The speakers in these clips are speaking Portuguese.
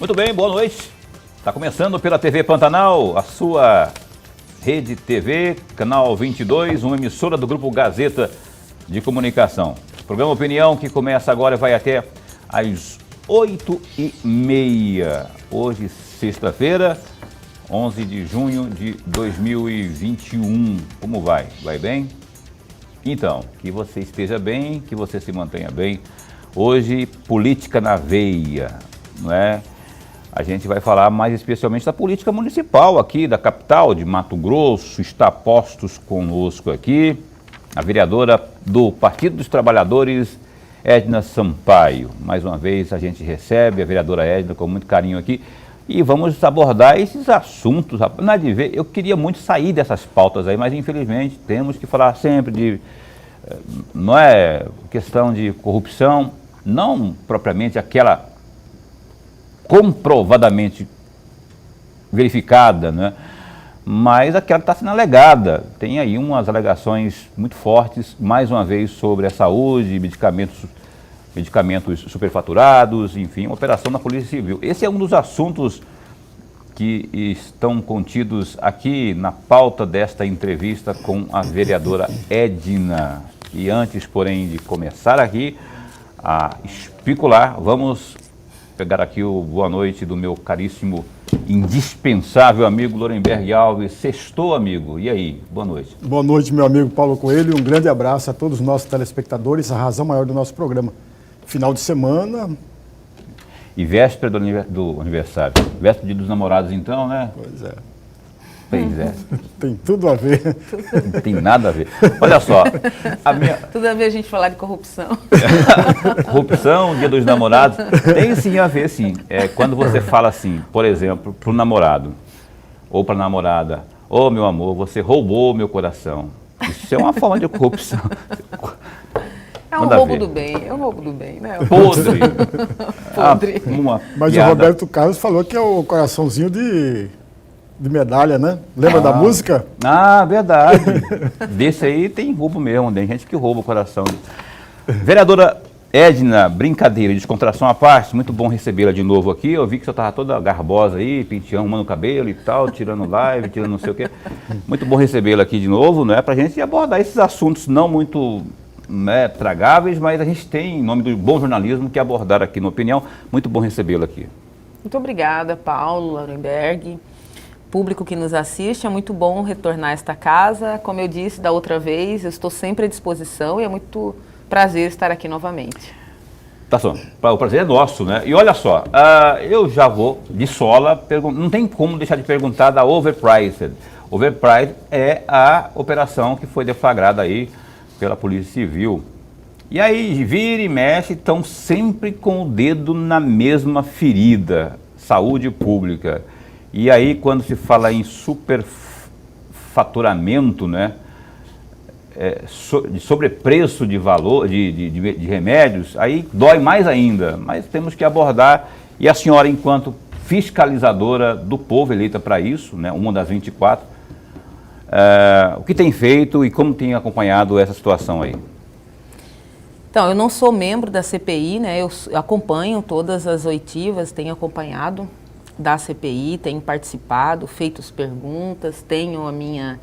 Muito bem, boa noite. Está começando pela TV Pantanal, a sua rede TV, canal 22, uma emissora do Grupo Gazeta de Comunicação. Programa Opinião que começa agora e vai até às 8h30. Hoje, sexta-feira, 11 de junho de 2021. Como vai? Vai bem? Então, que você esteja bem, que você se mantenha bem. Hoje, política na veia, não é? A gente vai falar mais especialmente da política municipal aqui da capital de Mato Grosso. Está postos conosco aqui a vereadora do Partido dos Trabalhadores, Edna Sampaio. Mais uma vez a gente recebe a vereadora Edna com muito carinho aqui e vamos abordar esses assuntos. Não é de ver, eu queria muito sair dessas pautas aí, mas infelizmente temos que falar sempre de, não é questão de corrupção, não propriamente aquela comprovadamente verificada, né? Mas aquela que está sendo alegada. Tem aí umas alegações muito fortes, mais uma vez, sobre a saúde, medicamentos superfaturados, enfim, operação da Polícia Civil. Esse é um dos assuntos que estão contidos aqui na pauta desta entrevista com a vereadora Edna. E antes, porém, de começar aqui a especular, vamos pegar aqui o boa noite do meu caríssimo, indispensável amigo Lorenberg Alves. Sextou, amigo. E aí? Boa noite. Boa noite, meu amigo Paulo Coelho. Um grande abraço a todos os nossos telespectadores, a razão maior do nosso programa. Final de semana. E véspera do aniversário. Véspera do Dia dos Namorados, então, né? Pois é. Pois é. Tem tudo a ver. Não tem nada a ver. Olha só. Tudo a ver a gente falar de corrupção. Corrupção, Dia dos Namorados. Tem sim a ver, sim. Quando você fala assim, por exemplo, para o namorado ou para a namorada: ô, meu amor, você roubou meu coração. Isso é uma forma de corrupção. É um roubo do bem, né? Podre. Podre. Mas piada. o Roberto Carlos falou que é o coraçãozinho de medalha, né? Lembra da música? Ah, verdade. Desse aí tem roubo mesmo, tem gente que rouba o coração. Vereadora Edna, brincadeira, descontração à parte, muito bom recebê-la de novo aqui. Eu vi que você estava toda garbosa aí, penteando, arrumando o cabelo e tal, tirando live, tirando não sei o quê. Muito bom recebê-la aqui de novo, né? Pra gente abordar esses assuntos não muito, né, tragáveis, mas a gente tem, em nome do bom jornalismo, que abordar aqui na Opinião. Muito bom recebê-la aqui. Muito obrigada, Paulo, Lorenberg. Público que nos assiste, é muito bom retornar a esta casa. Como eu disse da outra vez, eu estou sempre à disposição e é muito prazer estar aqui novamente. Tá só, o prazer é nosso, né? E olha só, eu já vou de sola, não tem como deixar de perguntar da Overpriced. Overpriced é a operação que foi deflagrada aí pela Polícia Civil. E aí, vira e mexe, estão sempre com o dedo na mesma ferida, saúde pública. E aí, quando se fala em superfaturamento, né, de sobrepreço de valor, de remédios, aí dói mais ainda. Mas temos que abordar, e a senhora, enquanto fiscalizadora do povo, eleita para isso, né, uma das 24, o que tem feito e como tem acompanhado essa situação aí? Então, eu não sou membro da CPI, né, eu acompanho todas as oitivas, tenho acompanhado da CPI, tenho participado, feito perguntas, tenho a minha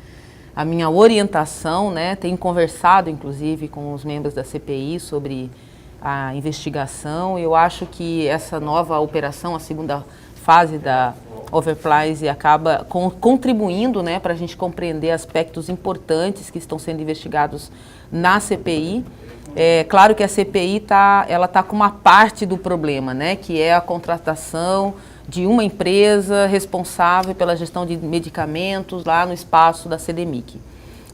orientação, né? Tenho conversado, inclusive, com os membros da CPI sobre a investigação. Eu acho que essa nova operação, a segunda fase da Overprice, acaba contribuindo, né, para a gente compreender aspectos importantes que estão sendo investigados na CPI. É claro que a CPI tá com uma parte do problema, né, que é a contratação de uma empresa responsável pela gestão de medicamentos lá no espaço da CDMIC.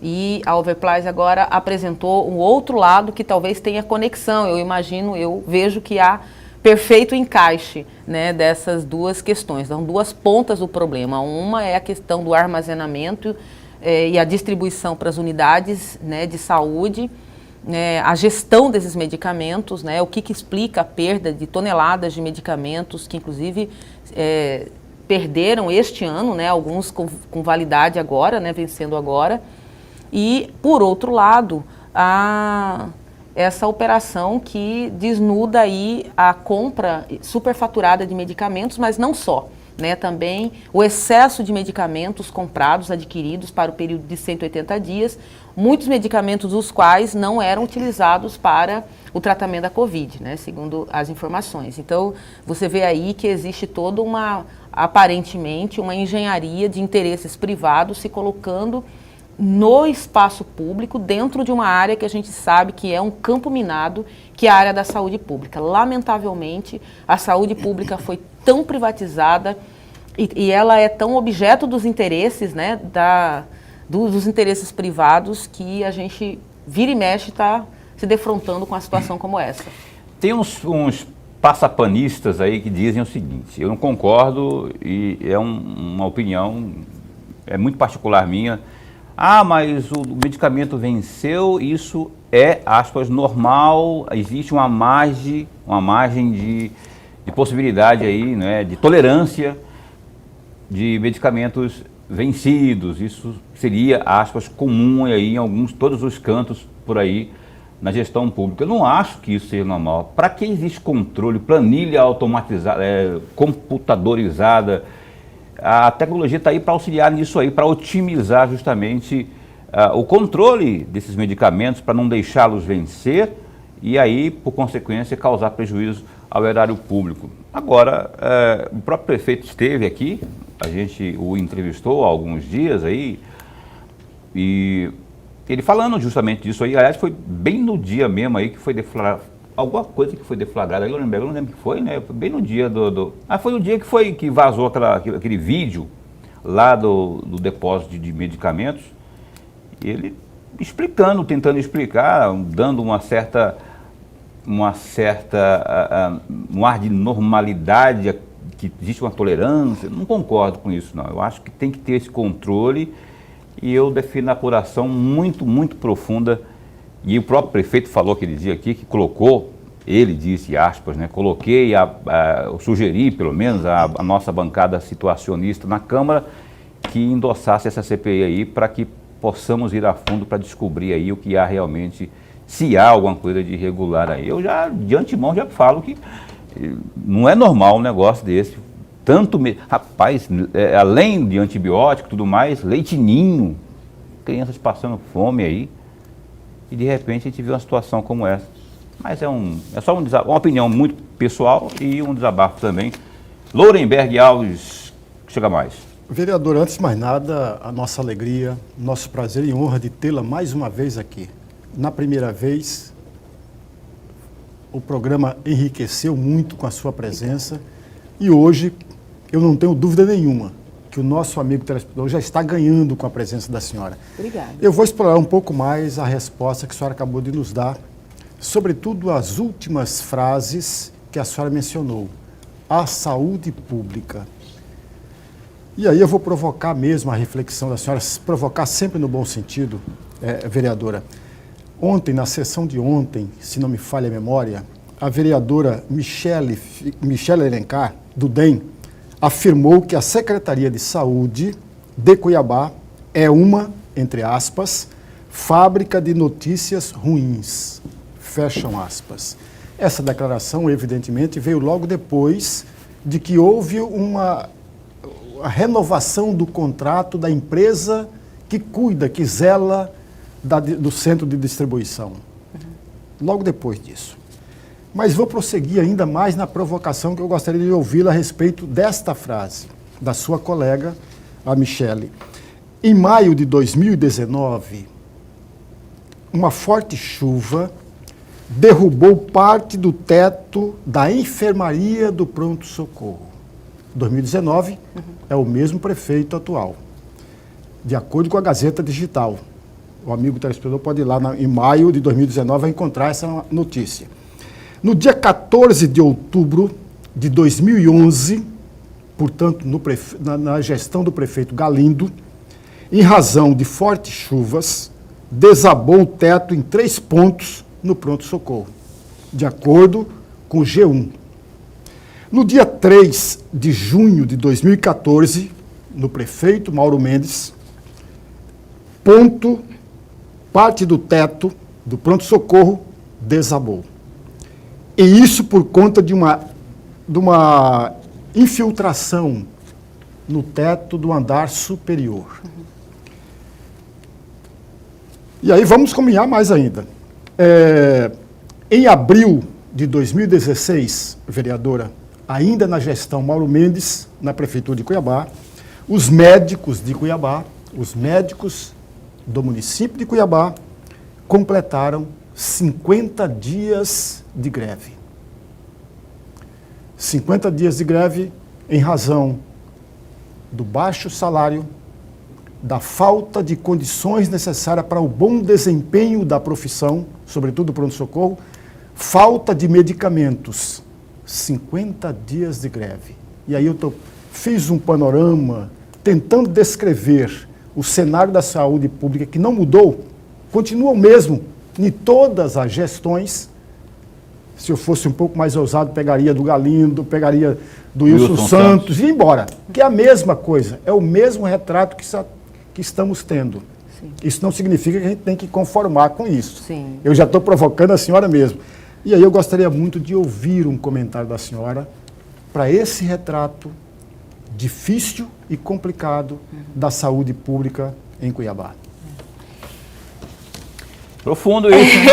E a Overprice agora apresentou um outro lado que talvez tenha conexão. Eu vejo que há perfeito encaixe, né, dessas duas questões. São duas pontas do problema. Uma é a questão do armazenamento e a distribuição para as unidades, né, de saúde, a gestão desses medicamentos, né, o que explica a perda de toneladas de medicamentos que, inclusive, perderam este ano, né, alguns com validade agora, né, vencendo agora. E, por outro lado, essa operação que desnuda aí a compra superfaturada de medicamentos, mas não só, né? Também o excesso de medicamentos comprados, adquiridos para o período de 180 dias, muitos medicamentos dos quais não eram utilizados para o tratamento da Covid, né? Segundo as informações. Então, você vê aí que existe toda aparentemente, uma engenharia de interesses privados se colocando no espaço público, dentro de uma área que a gente sabe que é um campo minado, que é a área da saúde pública. Lamentavelmente, a saúde pública foi tão privatizada e ela é tão objeto dos interesses, né, dos interesses privados, que a gente vira e mexe está se defrontando com uma situação como essa. Tem uns passapanistas aí que dizem o seguinte: eu não concordo e é uma opinião, é muito particular minha. Ah, mas o medicamento venceu, isso é, aspas, normal, existe uma margem de possibilidade aí, né, de tolerância de medicamentos vencidos. Isso seria, aspas, comum aí em todos os cantos por aí na gestão pública. Eu não acho que isso seja normal. Para que existe controle, planilha automatizada, computadorizada? A tecnologia está aí para auxiliar nisso aí, para otimizar justamente o controle desses medicamentos, para não deixá-los vencer e aí, por consequência, causar prejuízo ao erário público. Agora, o próprio prefeito esteve aqui, a gente o entrevistou há alguns dias aí, e ele falando justamente disso aí, aliás, foi bem no dia mesmo aí que foi deflagrado, alguma coisa que foi deflagrada, eu não lembro o que foi, né? Foi bem no dia foi o dia que vazou aquele vídeo lá do depósito de medicamentos, ele explicando, tentando explicar, dando um ar de normalidade, que existe uma tolerância. Não concordo com isso, não. Eu acho que tem que ter esse controle e eu defino a apuração muito, muito profunda. E o próprio prefeito falou aquele dia aqui que colocou, ele disse, aspas, né, eu sugeri, pelo menos, a nossa bancada situacionista na Câmara que endossasse essa CPI aí para que possamos ir a fundo para descobrir aí o que há realmente, se há alguma coisa de irregular aí. Eu já, de antemão, já falo que não é normal um negócio desse. Rapaz, além de antibiótico e tudo mais, leite ninho, crianças passando fome aí, e de repente a gente vê uma situação como essa. Mas é só uma opinião muito pessoal e um desabafo também. Lourenberg Alves, chega mais. Vereador, antes de mais nada, a nossa alegria, nosso prazer e honra de tê-la mais uma vez aqui. Na primeira vez, o programa enriqueceu muito com a sua presença e hoje eu não tenho dúvida nenhuma que o nosso amigo telespectador já está ganhando com a presença da senhora. Obrigada. Eu vou explorar um pouco mais a resposta que a senhora acabou de nos dar, sobretudo as últimas frases que a senhora mencionou. A saúde pública. E aí eu vou provocar mesmo a reflexão da senhora, provocar sempre no bom sentido, vereadora. Ontem, na sessão de ontem, se não me falha a memória, a vereadora Michele Alencar, do DEM, afirmou que a Secretaria de Saúde de Cuiabá é uma, entre aspas, fábrica de notícias ruins, fecham aspas. Essa declaração, evidentemente, veio logo depois de que houve a renovação do contrato da empresa que cuida, que zela do centro de distribuição. Logo depois disso. Mas vou prosseguir ainda mais na provocação que eu gostaria de ouvi-la a respeito desta frase, da sua colega, a Michele. Em maio de 2019, uma forte chuva derrubou parte do teto da enfermaria do pronto-socorro. 2019 é o mesmo prefeito atual, de acordo com a Gazeta Digital. O amigo telespectador pode ir lá em maio de 2019 vai encontrar essa notícia. No dia 14 de outubro de 2011, portanto, na gestão do prefeito Galindo, em razão de fortes chuvas, desabou o teto em 3 pontos no pronto-socorro, de acordo com o G1. No dia 3 de junho de 2014, no prefeito Mauro Mendes, parte do teto do pronto-socorro desabou. E isso por conta de uma infiltração no teto do andar superior. E aí vamos caminhar mais ainda. Em abril de 2016, vereadora, ainda na gestão Mauro Mendes, na Prefeitura de Cuiabá, os médicos de Cuiabá, os médicos do município de Cuiabá, completaram 50 dias de greve. 50 dias de greve em razão do baixo salário, da falta de condições necessárias para o bom desempenho da profissão, sobretudo pronto-socorro, falta de medicamentos. 50 dias de greve. E aí fiz um panorama tentando descrever o cenário da saúde pública, que não mudou, continua o mesmo em todas as gestões. Se eu fosse um pouco mais ousado, pegaria do Galindo, pegaria do Wilson Santos e ia embora. Que é a mesma coisa, é o mesmo retrato que estamos tendo. Sim. Isso não significa que a gente tem que conformar com isso. Sim. Eu já estou provocando a senhora mesmo. E aí eu gostaria muito de ouvir um comentário da senhora para esse retrato difícil e complicado da saúde pública em Cuiabá. Profundo isso.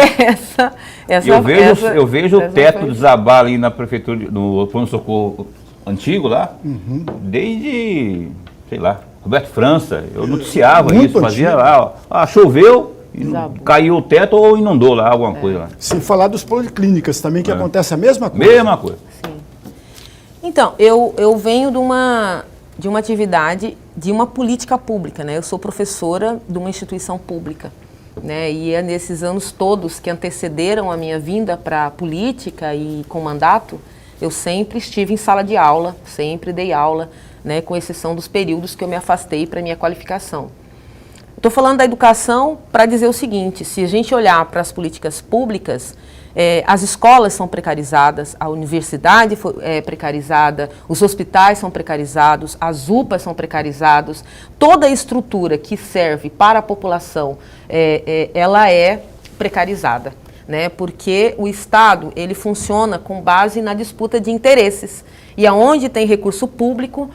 Eu vejo o teto desabar ali na prefeitura, no pronto-socorro antigo lá, desde, sei lá, Roberto França. Eu noticiava muito isso, fazia antigo. Lá, ó, choveu, caiu o teto ou inundou lá, alguma coisa lá. Sem falar dos policlínicas também, que acontece a mesma coisa. Mesma coisa. Sim. Então, eu venho de uma atividade, de uma política pública, né? Eu sou professora de uma instituição pública, né? E é nesses anos todos que antecederam a minha vinda para a política e com mandato, eu sempre estive em sala de aula, sempre dei aula, né? Com exceção dos períodos que eu me afastei para minha qualificação. Estou falando da educação para dizer o seguinte: se a gente olhar para as políticas públicas, as escolas são precarizadas, a universidade é precarizada, os hospitais são precarizados, as UPAs são precarizados, toda a estrutura que serve para a população, ela é precarizada, né? Porque o Estado, ele funciona com base na disputa de interesses, e aonde tem recurso público,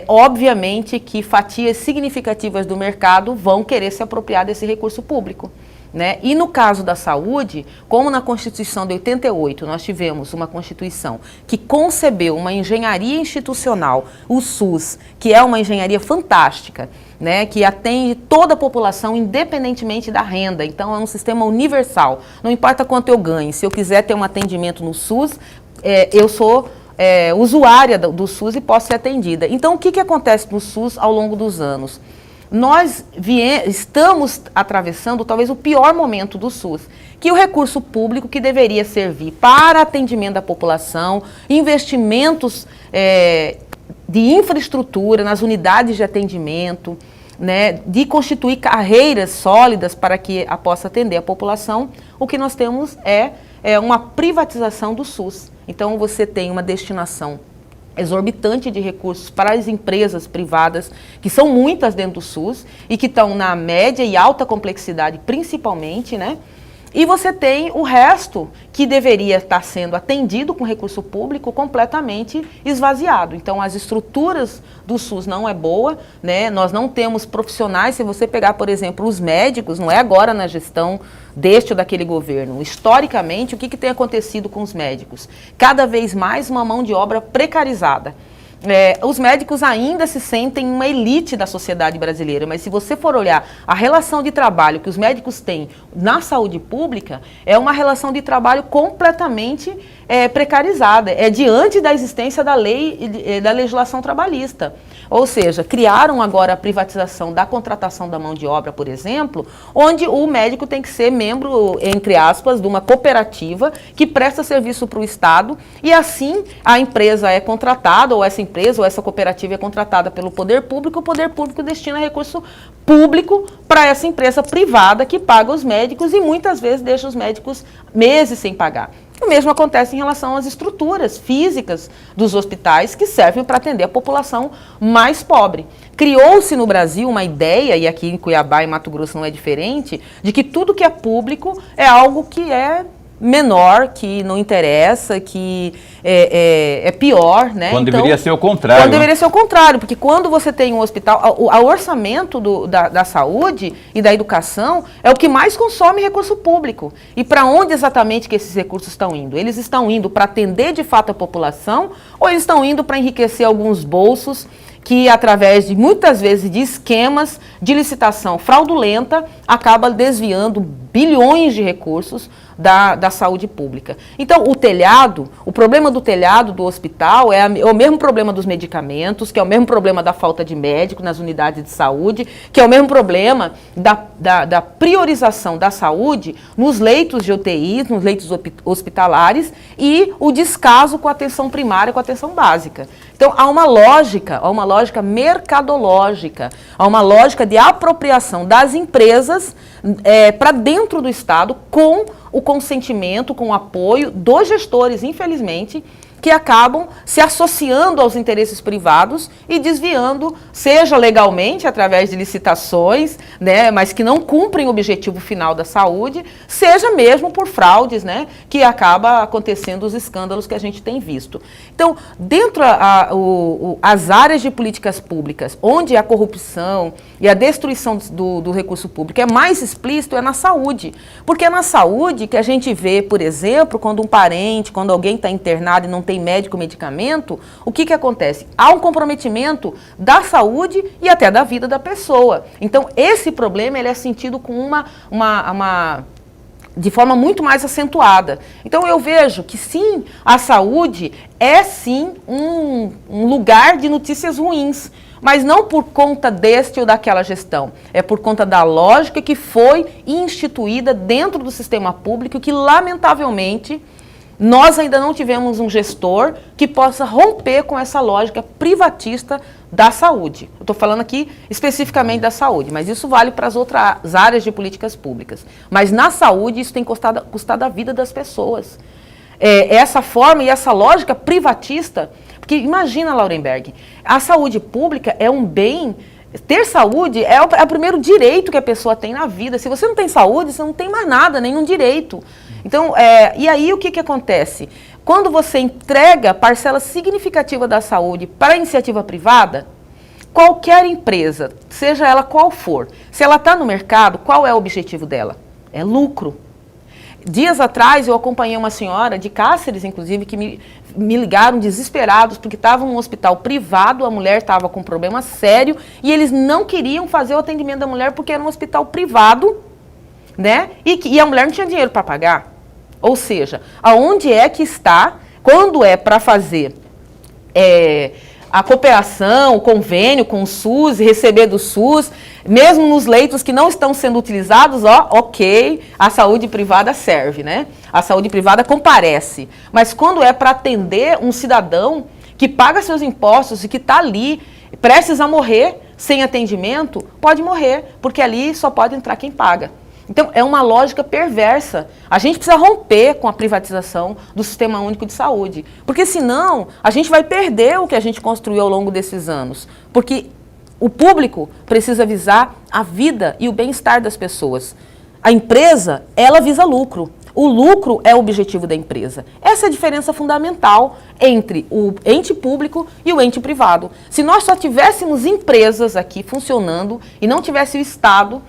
obviamente que fatias significativas do mercado vão querer se apropriar desse recurso público, né? E no caso da saúde, como na Constituição de 88 nós tivemos uma Constituição que concebeu uma engenharia institucional, o SUS, que é uma engenharia fantástica, né, que atende toda a população independentemente da renda. Então é um sistema universal, não importa quanto eu ganhe, se eu quiser ter um atendimento no SUS, eu sou usuária do SUS e posso ser atendida. Então o que acontece no SUS ao longo dos anos? Nós estamos atravessando talvez o pior momento do SUS, que o recurso público que deveria servir para atendimento da população, investimentos de infraestrutura nas unidades de atendimento, né, de constituir carreiras sólidas para que possa atender a população, o que nós temos é uma privatização do SUS. Então você tem uma destinação exorbitante de recursos para as empresas privadas, que são muitas dentro do SUS e que estão na média e alta complexidade principalmente, né? E você tem o resto que deveria estar sendo atendido com recurso público completamente esvaziado. Então as estruturas do SUS não é boa, né? Nós não temos profissionais. Se você pegar, por exemplo, os médicos, não é agora na gestão deste ou daquele governo. Historicamente, o que tem acontecido com os médicos? Cada vez mais uma mão de obra precarizada. Os médicos ainda se sentem uma elite da sociedade brasileira, mas se você for olhar a relação de trabalho que os médicos têm na saúde pública, é uma relação de trabalho completamente precarizada, diante da existência da lei e da legislação trabalhista. Ou seja, criaram agora a privatização da contratação da mão de obra, por exemplo, onde o médico tem que ser membro, entre aspas, de uma cooperativa que presta serviço para o Estado, e assim a empresa é contratada, ou essa empresa ou essa cooperativa é contratada pelo poder público, o poder público destina recurso público para essa empresa privada que paga os médicos e muitas vezes deixa os médicos meses sem pagar. O mesmo acontece em relação às estruturas físicas dos hospitais que servem para atender a população mais pobre. Criou-se no Brasil uma ideia, e aqui em Cuiabá e Mato Grosso não é diferente, de que tudo que é público é algo que é menor, que não interessa, que é pior, né? Quando então, deveria ser o contrário. Quando deveria ser o contrário, porque quando você tem um hospital, o orçamento da saúde e da educação é o que mais consome recurso público. E para onde exatamente que esses recursos estão indo? Eles estão indo para atender de fato a população ou eles estão indo para enriquecer alguns bolsos que, através de, muitas vezes, de esquemas de licitação fraudulenta, acaba desviando bilhões de recursos da saúde pública. Então, o problema do telhado do hospital é o mesmo problema dos medicamentos, que é o mesmo problema da falta de médico nas unidades de saúde, que é o mesmo problema da priorização da saúde nos leitos de UTIs, nos leitos hospitalares e o descaso com a atenção primária, com a atenção básica. Então, há uma lógica mercadológica, há uma lógica de apropriação das empresas para dentro do Estado com o consentimento, com o apoio dos gestores, infelizmente, que acabam se associando aos interesses privados e desviando, seja legalmente, através de licitações, né, mas que não cumprem o objetivo final da saúde, seja mesmo por fraudes, né, que acaba acontecendo os escândalos que a gente tem visto. Então, dentro as áreas de políticas públicas, onde a corrupção e a destruição do recurso público é mais explícito, é na saúde. Porque é na saúde que a gente vê, por exemplo, quando um parente, quando alguém está internado e não tem médico, medicamento, o que acontece? Há um comprometimento da saúde e até da vida da pessoa. Então, esse problema ele é sentido com de forma muito mais acentuada. Então, eu vejo que, sim, a saúde é, sim, um lugar de notícias ruins, mas não por conta deste ou daquela gestão. É por conta da lógica que foi instituída dentro do sistema público, que, lamentavelmente, nós ainda não tivemos um gestor que possa romper com essa lógica privatista da saúde. Eu estou falando aqui especificamente da saúde, mas isso vale para as outras áreas de políticas públicas. Mas na saúde isso tem custado a vida das pessoas. Essa forma e essa lógica privatista, porque imagina, Laurenberg, a saúde pública é um bem. Ter saúde é o primeiro direito que a pessoa tem na vida. Se você não tem saúde, você não tem mais nada, nenhum direito. Então, e aí o que acontece? Quando você entrega parcela significativa da saúde para a iniciativa privada, qualquer empresa, seja ela qual for, se ela está no mercado, qual é o objetivo dela? É lucro. Dias atrás eu acompanhei uma senhora de Cáceres, inclusive, que me ligaram desesperados porque estava num hospital privado, a mulher estava com um problema sério e eles não queriam fazer o atendimento da mulher porque era um hospital privado, né? E a mulher não tinha dinheiro para pagar. Ou seja, aonde é que está, quando é para fazer a cooperação, o convênio com o SUS, receber do SUS, mesmo nos leitos que não estão sendo utilizados, ok, a saúde privada serve, né? A saúde privada comparece. Mas quando é para atender um cidadão que paga seus impostos e que está ali, prestes a morrer sem atendimento, pode morrer, porque ali só pode entrar quem paga. Então, é uma lógica perversa. A gente precisa romper com a privatização do Sistema Único de Saúde, porque senão a gente vai perder o que a gente construiu ao longo desses anos, porque o público precisa visar a vida e o bem-estar das pessoas. A empresa, ela visa lucro. O lucro é o objetivo da empresa. Essa é a diferença fundamental entre o ente público e o ente privado. Se nós só tivéssemos empresas aqui funcionando e não tivesse o Estado,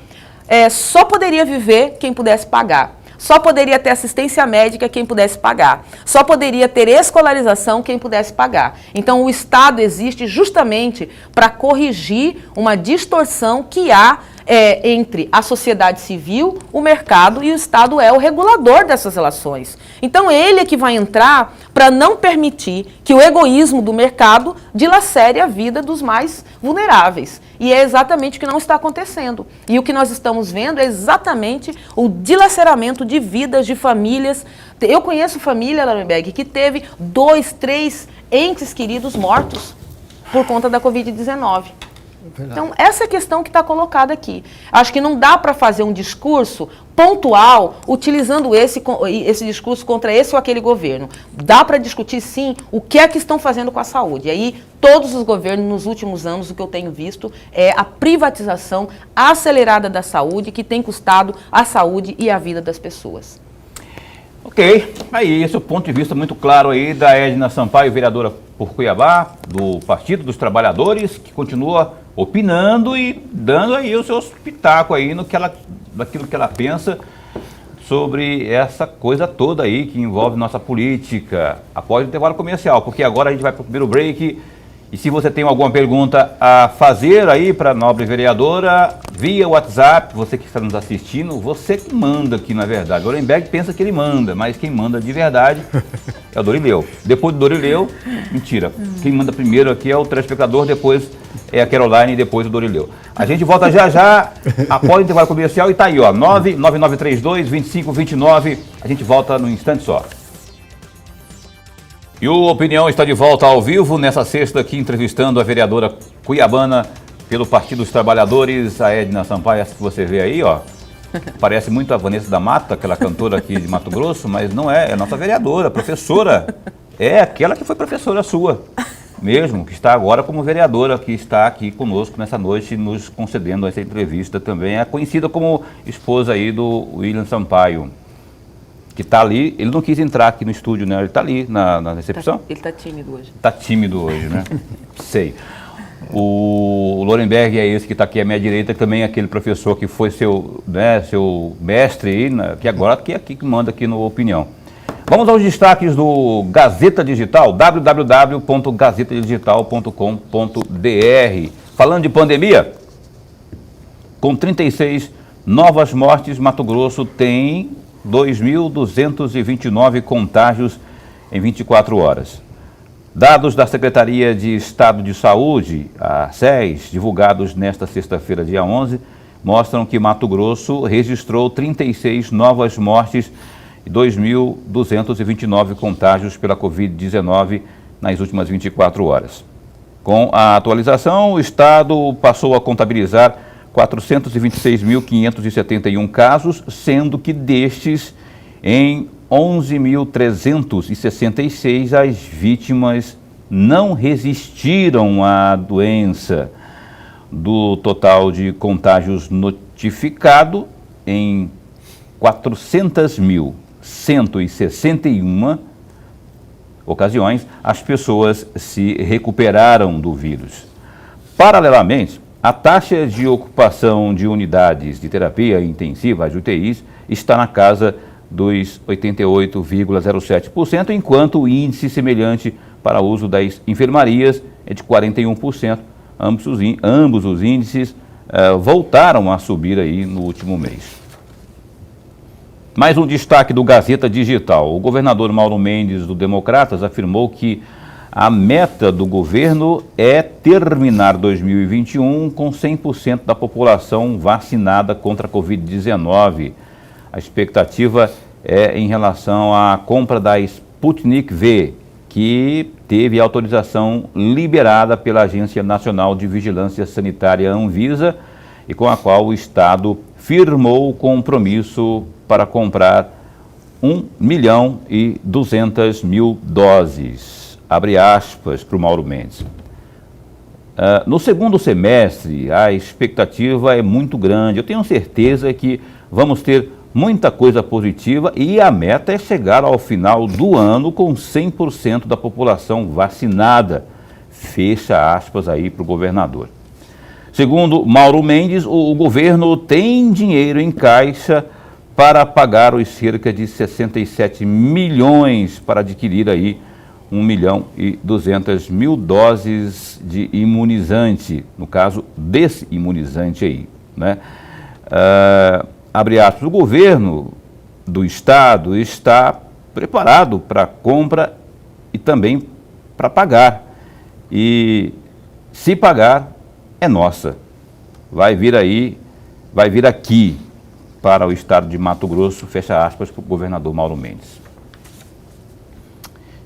só poderia viver quem pudesse pagar. Só poderia ter assistência médica quem pudesse pagar. Só poderia ter escolarização quem pudesse pagar. Então, o Estado existe justamente para corrigir uma distorção que há entre a sociedade civil, o mercado, e o Estado é o regulador dessas relações. Então, ele é que vai entrar para não permitir que o egoísmo do mercado dilacere a vida dos mais vulneráveis. E é exatamente o que não está acontecendo. E o que nós estamos vendo é exatamente o dilaceramento de vidas, de famílias. Eu conheço família, Laurenberg, que teve 2, 3 entes queridos mortos por conta da Covid-19. Então, essa é a questão que está colocada aqui. Acho que não dá para fazer um discurso pontual utilizando esse discurso contra esse ou aquele governo. Dá para discutir, sim, o que é que estão fazendo com a saúde. E aí, todos os governos, nos últimos anos, o que eu tenho visto é a privatização acelerada da saúde, que tem custado a saúde e a vida das pessoas. Ok. Ok, aí esse é o ponto de vista muito claro aí da Edna Sampaio, vereadora por Cuiabá, do Partido dos Trabalhadores, que continua opinando e dando aí o seu pitaco aí naquilo que ela pensa sobre essa coisa toda aí que envolve nossa política, após o intervalo comercial, porque agora a gente vai para o primeiro break. E se você tem alguma pergunta a fazer aí para a nobre vereadora, via WhatsApp, você que está nos assistindo, você que manda aqui, na verdade. O Lorenberg pensa que ele manda, mas quem manda de verdade é o Dorileu. Depois do Dorileu, mentira. Quem manda primeiro aqui é o telespectador, depois é a Caroline e depois o Dorileu. A gente volta já após o intervalo comercial e tá aí, ó, 99932-2529. A gente volta num instante só. E o Opinião está de volta ao vivo nessa sexta aqui, entrevistando a vereadora cuiabana pelo Partido dos Trabalhadores, a Edna Sampaio, essa que você vê aí, ó. Parece muito a Vanessa da Mata, aquela cantora aqui de Mato Grosso, mas não é, é a nossa vereadora, professora. É aquela que foi professora sua, mesmo, que está agora como vereadora, que está aqui conosco nessa noite, nos concedendo essa entrevista também. É conhecida como esposa aí do William Sampaio, que está ali. Ele não quis entrar aqui no estúdio, né? Ele está ali na recepção. Ele está tímido hoje. Está tímido hoje, né? Sei. O Lorenberg é esse que está aqui à minha direita, também é aquele professor que foi seu mestre aí, que agora que é aqui que manda aqui no Opinião. Vamos aos destaques do Gazeta Digital, www.gazetadigital.com.br. Falando de pandemia, com 36 novas mortes, Mato Grosso tem 2.229 contágios em 24 horas. Dados da Secretaria de Estado de Saúde, a SES, divulgados nesta sexta-feira, dia 11, mostram que Mato Grosso registrou 36 novas mortes e 2.229 contágios pela Covid-19 nas últimas 24 horas. Com a atualização, o Estado passou a contabilizar 426.571 casos, sendo que destes, em 11.366, as vítimas não resistiram à doença. Do total de contágios notificado, em 400.161 ocasiões, as pessoas se recuperaram do vírus. Paralelamente, a taxa de ocupação de unidades de terapia intensiva, as UTIs, está na casa dos 88,07%, enquanto o índice semelhante para o uso das enfermarias é de 41%. Ambos os índices voltaram a subir aí no último mês. Mais um destaque do Gazeta Digital. O governador Mauro Mendes, do Democratas, afirmou que a meta do governo é terminar 2021 com 100% da população vacinada contra a Covid-19. A expectativa é em relação à compra da Sputnik V, que teve autorização liberada pela Agência Nacional de Vigilância Sanitária Anvisa e com a qual o Estado firmou o compromisso para comprar 1.200.000 doses. Abre aspas para o Mauro Mendes. No segundo semestre, a expectativa é muito grande. Eu tenho certeza que vamos ter muita coisa positiva e a meta é chegar ao final do ano com 100% da população vacinada. Fecha aspas aí para o governador. Segundo Mauro Mendes, o governo tem dinheiro em caixa para pagar os cerca de 67 milhões para adquirir aí 1.200.000 doses de imunizante, no caso desse imunizante aí, né? Abre aspas, o governo do Estado está preparado para a compra e também para pagar. E se pagar, é nossa. Vai vir aqui para o Estado de Mato Grosso, fecha aspas, para o governador Mauro Mendes.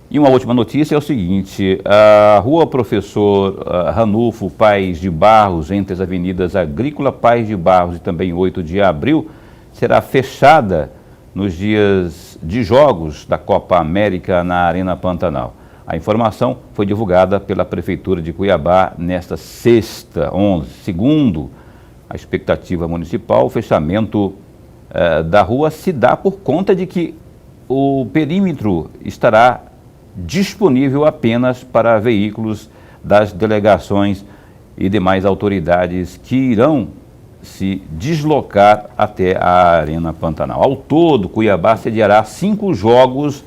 E uma última notícia é o seguinte, a rua Professor Ranulfo Paes de Barros, entre as avenidas Agrícola Paes de Barros e também 8 de abril, será fechada nos dias de jogos da Copa América na Arena Pantanal. A informação foi divulgada pela Prefeitura de Cuiabá nesta sexta, 11. Segundo a expectativa municipal, o fechamento da rua se dá por conta de que o perímetro estará disponível apenas para veículos das delegações e demais autoridades que irão se deslocar até a Arena Pantanal. Ao todo, Cuiabá sediará 5 jogos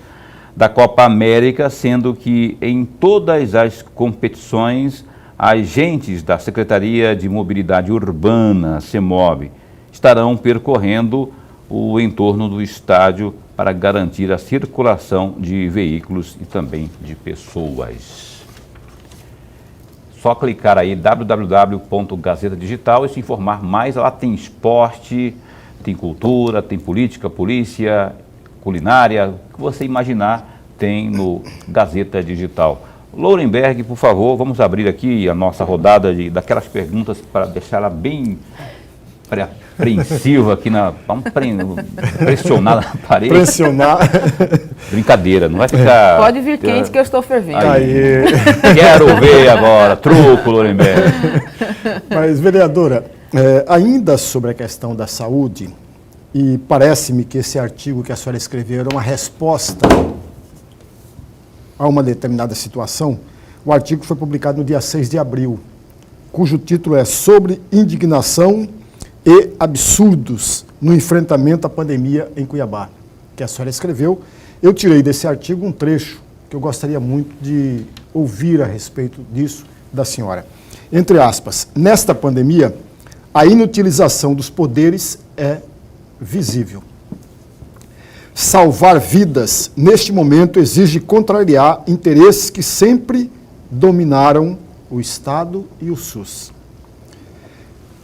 da Copa América, sendo que em todas as competições, agentes da Secretaria de Mobilidade Urbana, CEMOB, estarão percorrendo o entorno do estádio para garantir a circulação de veículos e também de pessoas. Só clicar aí www.gazeta digital e se informar mais. Lá tem esporte, tem cultura, tem política, polícia, culinária, o que você imaginar tem no Gazeta Digital. Lourenberg, por favor, vamos abrir aqui a nossa rodada daquelas perguntas para deixar ela bem apreensiva aqui vamos pressionar na parede. Pressionar. Brincadeira, não vai ficar... Pode vir quente que eu estou fervendo. Aí. Quero ver agora, truco, Lourenberg. Mas, vereadora, ainda sobre a questão da saúde, e parece-me que esse artigo que a senhora escreveu era uma resposta a uma determinada situação. O artigo foi publicado no dia 6 de abril, cujo título é Sobre Indignação e Absurdos no Enfrentamento à Pandemia em Cuiabá, que a senhora escreveu. Eu tirei desse artigo um trecho que eu gostaria muito de ouvir a respeito disso da senhora. Entre aspas, nesta pandemia, a inutilização dos poderes é visível. Salvar vidas, neste momento, exige contrariar interesses que sempre dominaram o Estado e o SUS.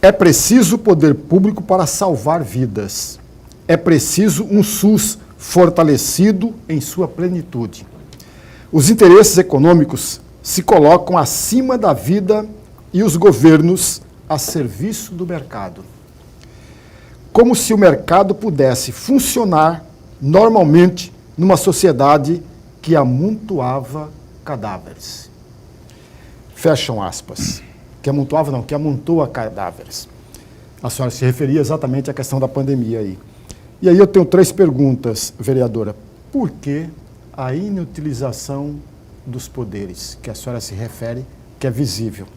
É preciso poder público para salvar vidas. É preciso um SUS fortalecido em sua plenitude. Os interesses econômicos se colocam acima da vida e os governos a serviço do mercado. Como se o mercado pudesse funcionar normalmente numa sociedade que amontoava cadáveres. Fecham aspas. Que amontoava não, que amontoa cadáveres. A senhora se referia exatamente à questão da pandemia aí. E aí eu tenho 3 perguntas, vereadora. Por que a inutilização dos poderes, que a senhora se refere, que é visível?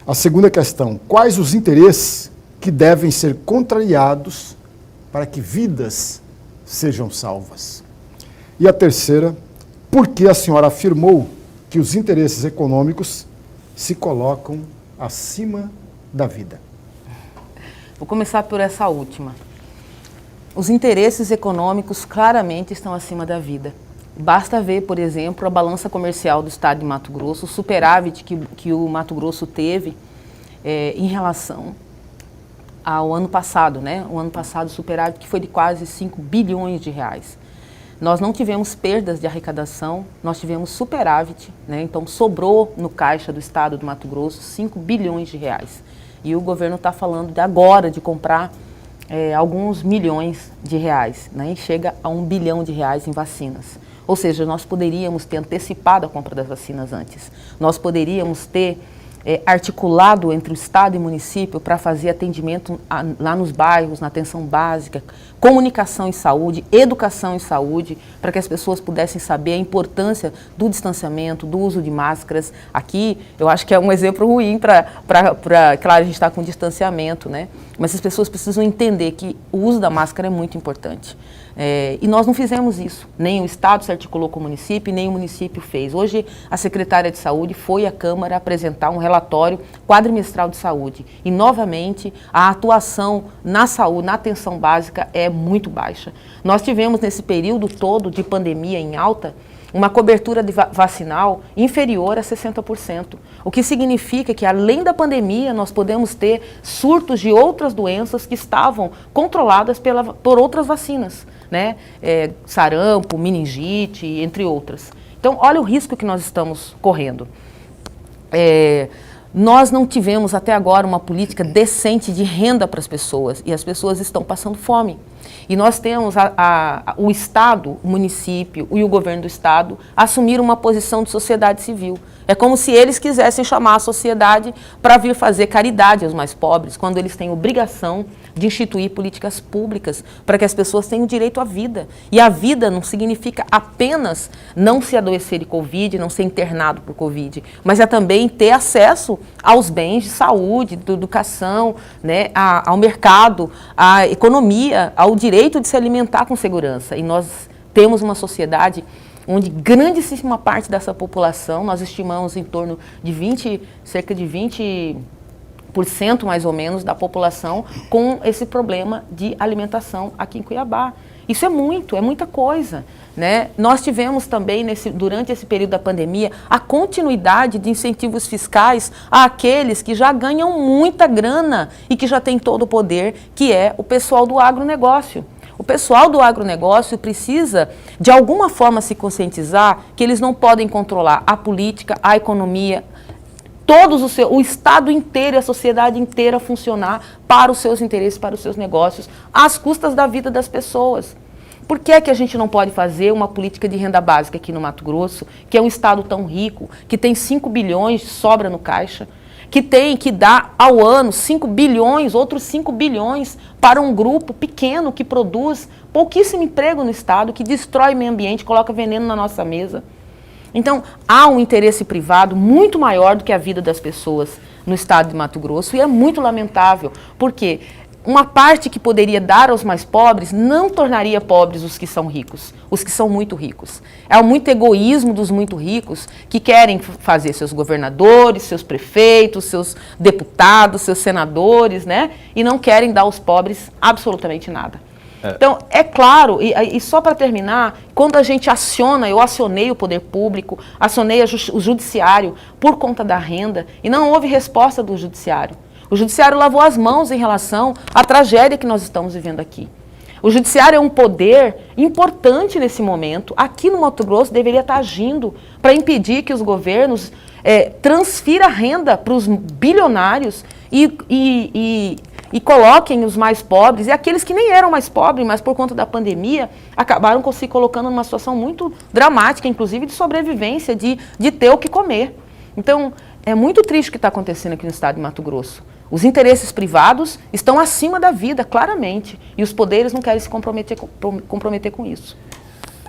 A segunda questão, quais os interesses que devem ser contrariados para que vidas sejam salvas? E a terceira, por que a senhora afirmou que os interesses econômicos se colocam acima da vida? Vou começar por essa última. Os interesses econômicos claramente estão acima da vida. Basta ver, por exemplo, a balança comercial do estado de Mato Grosso, o superávit que o Mato Grosso teve em relação ao ano passado, né? O ano passado, o superávit que foi de quase 5 bilhões de reais. Nós não tivemos perdas de arrecadação, nós tivemos superávit, né? Então sobrou no caixa do estado do Mato Grosso 5 bilhões de reais. E o governo está falando agora de comprar alguns milhões de reais, né? E chega a 1 bilhão de reais em vacinas. Ou seja, nós poderíamos ter antecipado a compra das vacinas antes. Nós poderíamos ter articulado entre o Estado e o município para fazer atendimento lá nos bairros, na atenção básica, comunicação em saúde, educação em saúde, para que as pessoas pudessem saber a importância do distanciamento, do uso de máscaras. Aqui, eu acho que é um exemplo ruim claro, a gente está com distanciamento, né? Mas as pessoas precisam entender que o uso da máscara é muito importante. E nós não fizemos isso, nem o Estado se articulou com o município, nem o município fez. Hoje, a secretária de Saúde foi à Câmara apresentar um relatório quadrimestral de saúde. E, novamente, a atuação na saúde, na atenção básica, é muito baixa. Nós tivemos, nesse período todo de pandemia em alta, uma cobertura vacinal inferior a 60%, o que significa que, além da pandemia, nós podemos ter surtos de outras doenças que estavam controladas por outras vacinas, né? Sarampo, meningite, entre outras. Então, olha o risco que nós estamos correndo. Nós não tivemos até agora uma política decente de renda para as pessoas e as pessoas estão passando fome. E nós temos o Estado, o município e o governo do Estado assumir uma posição de sociedade civil. É como se eles quisessem chamar a sociedade para vir fazer caridade aos mais pobres, quando eles têm obrigação de instituir políticas públicas para que as pessoas tenham direito à vida. E a vida não significa apenas não se adoecer de Covid, não ser internado por Covid, mas é também ter acesso aos bens de saúde, de educação, né, ao mercado, à economia, ao direito de se alimentar com segurança. E nós temos uma sociedade onde grandíssima parte dessa população, nós estimamos em torno de cerca de 20% mais ou menos da população com esse problema de alimentação aqui em Cuiabá. Isso é muita coisa, né? Nós tivemos também, durante esse período da pandemia, a continuidade de incentivos fiscais àqueles que já ganham muita grana e que já têm todo o poder, que é o pessoal do agronegócio. O pessoal do agronegócio precisa, de alguma forma, se conscientizar que eles não podem controlar a política, a economia, o Estado inteiro e a sociedade inteira funcionar para os seus interesses, para os seus negócios, às custas da vida das pessoas. Por que é que a gente não pode fazer uma política de renda básica aqui no Mato Grosso, que é um estado tão rico, que tem 5 bilhões de sobra no caixa, que dá ao ano 5 bilhões, outros 5 bilhões para um grupo pequeno que produz pouquíssimo emprego no estado, que destrói o meio ambiente, coloca veneno na nossa mesa? Então, há um interesse privado muito maior do que a vida das pessoas no estado de Mato Grosso, e é muito lamentável, porque uma parte que poderia dar aos mais pobres não tornaria pobres os que são ricos, os que são muito ricos. É muito egoísmo dos muito ricos que querem fazer seus governadores, seus prefeitos, seus deputados, seus senadores, né? E não querem dar aos pobres absolutamente nada. Então, é claro, e só para terminar, quando a gente eu acionei o poder público, acionei o judiciário por conta da renda, e não houve resposta do judiciário. O judiciário lavou as mãos em relação à tragédia que nós estamos vivendo aqui. O judiciário é um poder importante nesse momento. Aqui no Mato Grosso deveria estar agindo para impedir que os governos transfiram renda para os bilionários e coloquem os mais pobres, e aqueles que nem eram mais pobres, mas por conta da pandemia, acabaram se colocando numa situação muito dramática, inclusive de sobrevivência, de ter o que comer. Então, é muito triste o que está acontecendo aqui no estado de Mato Grosso. Os interesses privados estão acima da vida, claramente, e os poderes não querem se comprometer com isso.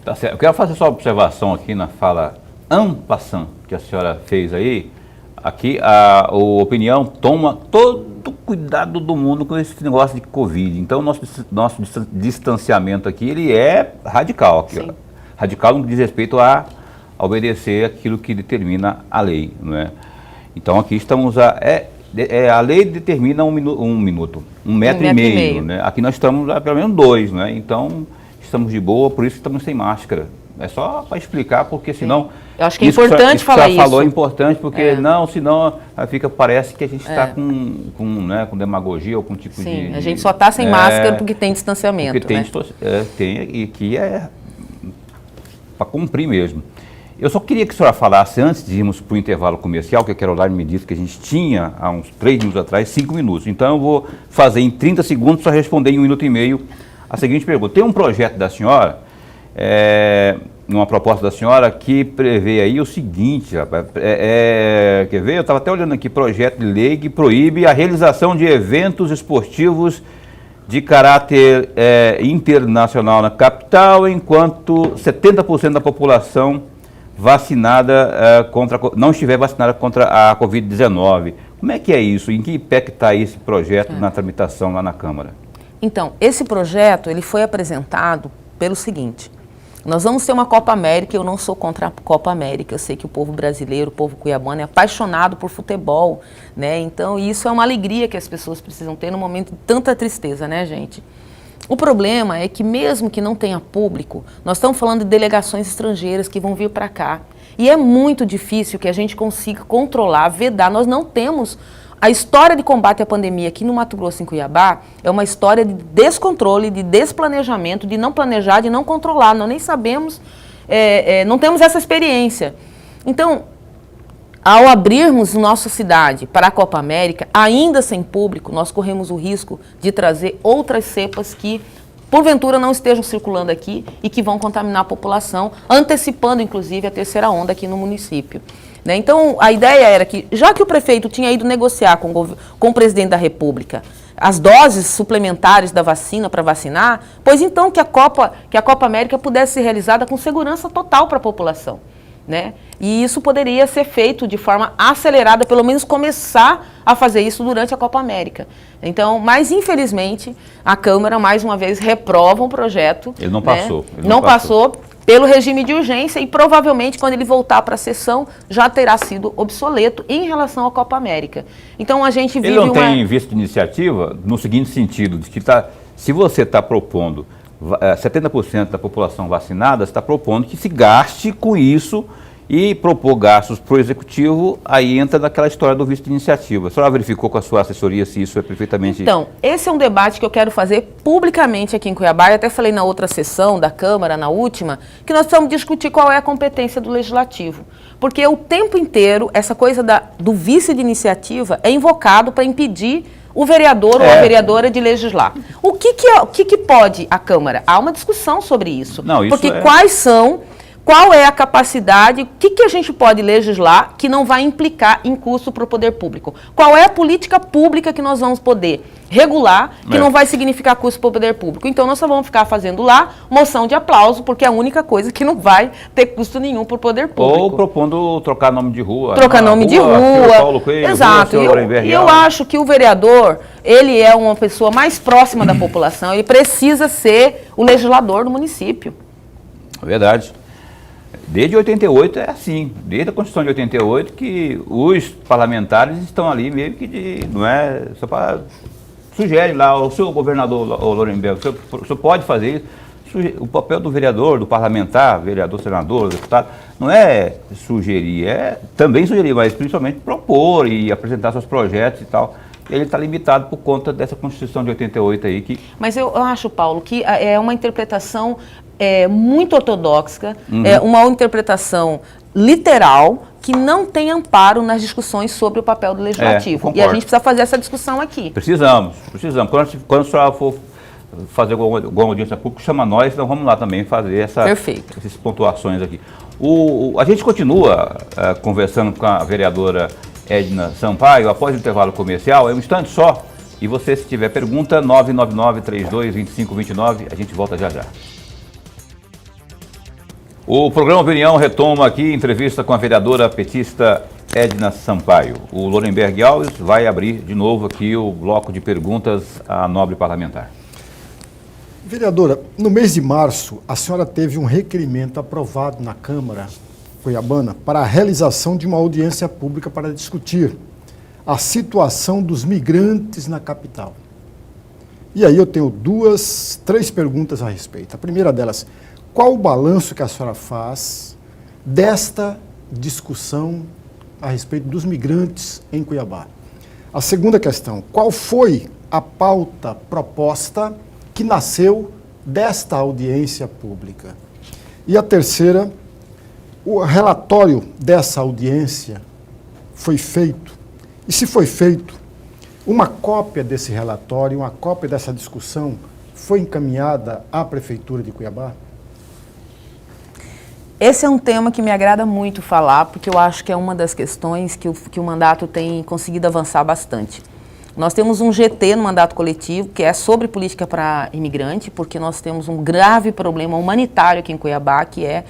Tá certo. Eu quero fazer só uma observação aqui na fala en passant que a senhora fez aí. Aqui a opinião toma todo o cuidado do mundo com esse negócio de Covid. Então, nosso distanciamento aqui, ele é radical. Aqui, ó. Radical no que diz respeito a obedecer aquilo que determina a lei, não é? Então, aqui estamos a lei determina um metro e meio, né? Aqui nós estamos a pelo menos 2, né? Então, estamos de boa, por isso estamos sem máscara. É só para explicar, porque senão... Eu acho que é importante falar isso. Falou é importante, porque senão parece que a gente está com demagogia ou com tipo de... Sim, a gente só está sem máscara porque tem distanciamento, porque tem, e que é para cumprir mesmo. Eu só queria que a senhora falasse, antes de irmos para o intervalo comercial, que a Caroline me disse que a gente tinha, há uns 3 minutos atrás, 5 minutos. Então eu vou fazer em 30 segundos, só responder em 1 minuto e meio a seguinte pergunta. Tem um projeto da senhora, uma proposta da senhora, que prevê aí o seguinte, rapaz, quer ver? Eu estava até olhando aqui, projeto de lei que proíbe a realização de eventos esportivos de caráter internacional na capital, enquanto 70% da população vacinada não estiver vacinada contra a Covid-19. Como é que é isso? Em que pé que está esse projeto na tramitação lá na Câmara? Então, esse projeto ele foi apresentado pelo seguinte: nós vamos ter uma Copa América. Eu não sou contra a Copa América, eu sei que o povo brasileiro, o povo cuiabano é apaixonado por futebol, né? Então, isso é uma alegria que as pessoas precisam ter no momento de tanta tristeza, né, gente? O problema é que mesmo que não tenha público, nós estamos falando de delegações estrangeiras que vão vir para cá. E é muito difícil que a gente consiga controlar, vedar. Nós não temos... A história de combate à pandemia aqui no Mato Grosso, em Cuiabá, é uma história de descontrole, de desplanejamento, de não planejar, de não controlar. Nós nem sabemos, não temos essa experiência. Então, ao abrirmos nossa cidade para a Copa América, ainda sem público, nós corremos o risco de trazer outras cepas que, porventura, não estejam circulando aqui e que vão contaminar a população, antecipando, inclusive, a terceira onda aqui no município. Né? Então, a ideia era que, já que o prefeito tinha ido negociar com o presidente da República, as doses suplementares da vacina para vacinar, pois então que a Copa América pudesse ser realizada com segurança total para a população, né? E isso poderia ser feito de forma acelerada, pelo menos começar a fazer isso durante a Copa América. Então, mas infelizmente, a Câmara, mais uma vez, reprova um projeto. Ele não né? passou. Não passou pelo regime de urgência e provavelmente, quando ele voltar para a sessão, já terá sido obsoleto em relação à Copa América. Então, a gente vive Ele não tem visto de iniciativa no seguinte sentido, de que se você está propondo 70% da população vacinada, você está propondo que se gaste com isso e propor gastos para o Executivo, aí entra naquela história do visto de iniciativa. A senhora verificou com a sua assessoria se isso é perfeitamente... Então, esse é um debate que eu quero fazer publicamente aqui em Cuiabá. Eu até falei na outra sessão da Câmara, na última, que nós precisamos discutir qual é a competência do Legislativo. Porque o tempo inteiro, essa coisa do vice de iniciativa é invocado para impedir o vereador ou a vereadora de legislar. O que pode a Câmara? Há uma discussão sobre isso. Não, isso porque qual é a capacidade, o que a gente pode legislar que não vai implicar em custo para o poder público? Qual é a política pública que nós vamos poder regular que não vai significar custo para o poder público? Então, nós só vamos ficar fazendo lá moção de aplauso, porque é a única coisa que não vai ter custo nenhum para o poder público. Ou propondo trocar nome de rua. Trocar nome de rua. Paulo Coelho, exato. E eu acho que o vereador, ele é uma pessoa mais próxima da população, ele precisa ser o legislador do município. Verdade. Desde 88 é assim, desde a Constituição de 88 que os parlamentares estão ali meio que não é, só para sugere lá, o seu governador, o Lorenberg, o senhor pode fazer isso, o papel do vereador, do parlamentar, vereador, senador, deputado, não é sugerir, é também sugerir, mas principalmente propor e apresentar seus projetos e tal. Ele está limitado por conta dessa Constituição de 88 aí que... Mas eu acho, Paulo, que é uma interpretação muito ortodoxa, uma interpretação literal que não tem amparo nas discussões sobre o papel do Legislativo. E a gente precisa fazer essa discussão aqui. Precisamos. Quando a senhora for fazer alguma audiência pública, chama nós, então vamos lá também fazer essas pontuações aqui. A gente continua conversando com a vereadora Edna Sampaio após o intervalo comercial, é um instante só. E você, se tiver pergunta, 999-32-2529, a gente volta já já. O programa Opinião retoma aqui entrevista com a vereadora petista Edna Sampaio. O Lorenberg Alves vai abrir de novo aqui o bloco de perguntas à nobre parlamentar. Vereadora, no mês de março, a senhora teve um requerimento aprovado na Câmara Cuiabana para a realização de uma audiência pública para discutir a situação dos migrantes na capital. E aí eu tenho três perguntas a respeito. A primeira delas, qual o balanço que a senhora faz desta discussão a respeito dos migrantes em Cuiabá? A segunda questão, qual foi a pauta proposta que nasceu desta audiência pública? E a terceira, o relatório dessa audiência foi feito? E se foi feito, uma cópia desse relatório, uma cópia dessa discussão foi encaminhada à Prefeitura de Cuiabá? Esse é um tema que me agrada muito falar, porque eu acho que é uma das questões que o mandato tem conseguido avançar bastante. Nós temos um GT no mandato coletivo, que é sobre política para imigrante, porque nós temos um grave problema humanitário aqui em Cuiabá, que é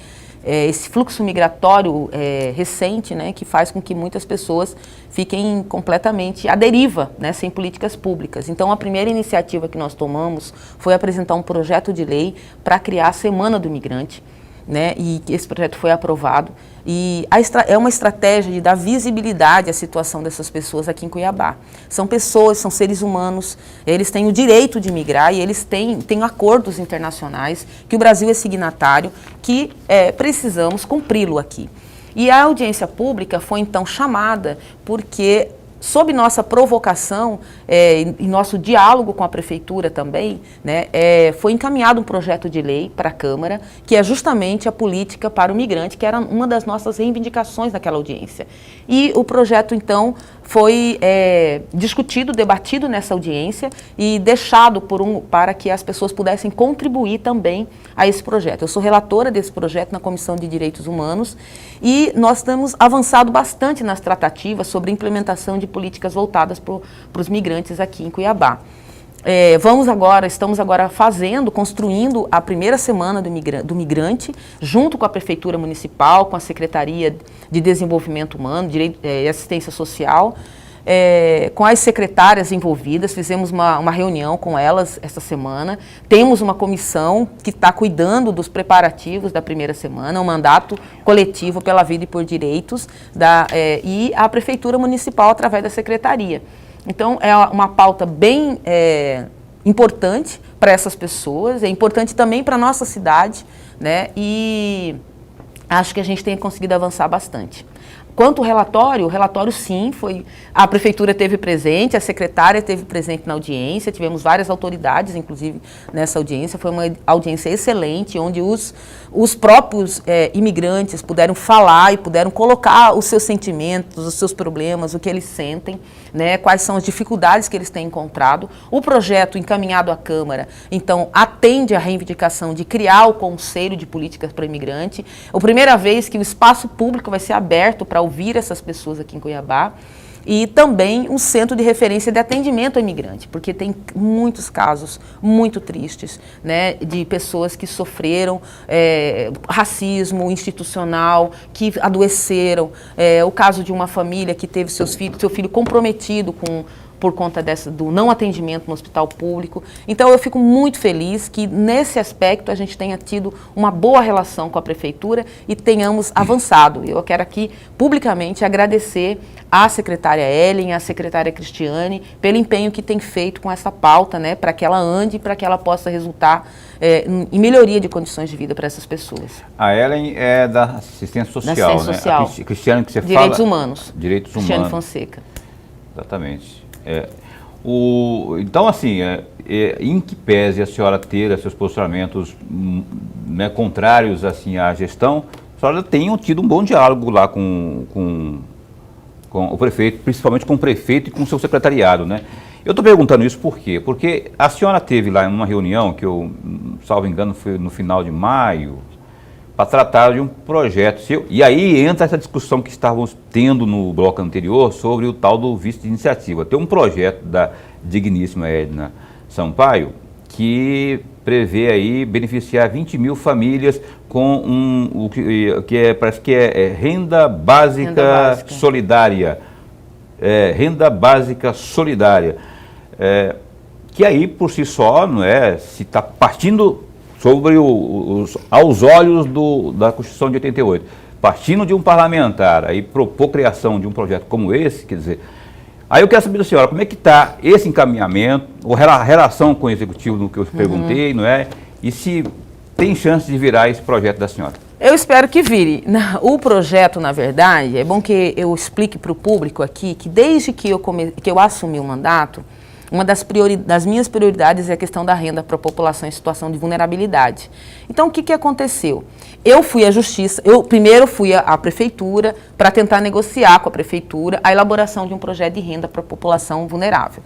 esse fluxo migratório recente, né, que faz com que muitas pessoas fiquem completamente à deriva, né, sem políticas públicas. Então, a primeira iniciativa que nós tomamos foi apresentar um projeto de lei para criar a Semana do Imigrante, né, e esse projeto foi aprovado. E é uma estratégia de dar visibilidade à situação dessas pessoas aqui em Cuiabá. São pessoas, são seres humanos, eles têm o direito de migrar e eles têm acordos internacionais que o Brasil é signatário, que precisamos cumpri-lo aqui. E a audiência pública foi então chamada porque, sob nossa provocação e nosso diálogo com a Prefeitura também, né, foi encaminhado um projeto de lei para a Câmara, que é justamente a política para o migrante, que era uma das nossas reivindicações naquela audiência. E o projeto, então, foi discutido, debatido nessa audiência e deixado para que as pessoas pudessem contribuir também a esse projeto. Eu sou relatora desse projeto na Comissão de Direitos Humanos e nós temos avançado bastante nas tratativas sobre implementação de políticas voltadas para os migrantes aqui em Cuiabá. Estamos agora construindo a primeira semana do migrante, junto com a Prefeitura Municipal, com a Secretaria de Desenvolvimento Humano, Direito e Assistência Social, com as secretárias envolvidas. Fizemos uma reunião com elas essa semana. Temos uma comissão que está cuidando dos preparativos da primeira semana, um mandato coletivo pela vida e por direitos, e a Prefeitura Municipal através da Secretaria. Então, é uma pauta bem importante para essas pessoas, é importante também para a nossa cidade, né? E acho que a gente tem conseguido avançar bastante. Quanto ao o relatório sim, a Prefeitura esteve presente, a secretária esteve presente na audiência, tivemos várias autoridades, inclusive, nessa audiência. Foi uma audiência excelente, onde os próprios imigrantes puderam falar e puderam colocar os seus sentimentos, os seus problemas, o que eles sentem, né, quais são as dificuldades que eles têm encontrado. O projeto encaminhado à Câmara, então, atende à reivindicação de criar o Conselho de Políticas para o Imigrante. É a primeira vez que o espaço público vai ser aberto para ouvir essas pessoas aqui em Cuiabá, e também um centro de referência de atendimento ao imigrante, porque tem muitos casos muito tristes, né, de pessoas que sofreram racismo institucional, que adoeceram, o caso de uma família que teve seu filho comprometido por conta do não atendimento no hospital público. Então, eu fico muito feliz que, nesse aspecto, a gente tenha tido uma boa relação com a Prefeitura e tenhamos avançado. Eu quero aqui, publicamente, agradecer à secretária Ellen, à secretária Cristiane, pelo empenho que tem feito com essa pauta, né, para que ela ande, para que ela possa resultar em melhoria de condições de vida para essas pessoas. A Ellen é da assistência social, da assistência social. A Cristiane, que você Direitos fala... Humanos. Direitos Humanos. Cristiane Fonseca. Exatamente. Então, assim, em que pese a senhora ter seus posicionamentos né, contrários assim, à gestão, a senhora tem tido um bom diálogo lá com o prefeito, principalmente com o prefeito e com o seu secretariado, né? Eu estou perguntando isso por quê? Porque a senhora teve lá em uma reunião, que eu, salvo engano, foi no final de maio, para tratar de um projeto seu. E aí entra essa discussão que estávamos tendo no bloco anterior sobre o tal do vice de iniciativa. Tem um projeto da digníssima Edna Sampaio que prevê aí beneficiar 20 mil famílias com parece que é renda básica solidária. Renda básica solidária. Que aí por si só, não é, se está partindo sobre aos olhos da Constituição de 88, partindo de um parlamentar, aí propor a criação de um projeto como esse, quer dizer, aí eu quero saber da senhora, como é que está esse encaminhamento, ou a relação com o Executivo, no que eu perguntei, não é? E se tem chance de virar esse projeto da senhora? Eu espero que vire. O projeto, na verdade, é bom que eu explique para o público aqui, que desde que eu assumi o mandato, uma das minhas prioridades é a questão da renda para a população em situação de vulnerabilidade. Então, o que aconteceu? Eu fui à Justiça, primeiro fui à Prefeitura para tentar negociar com a Prefeitura a elaboração de um projeto de renda para a população vulnerável.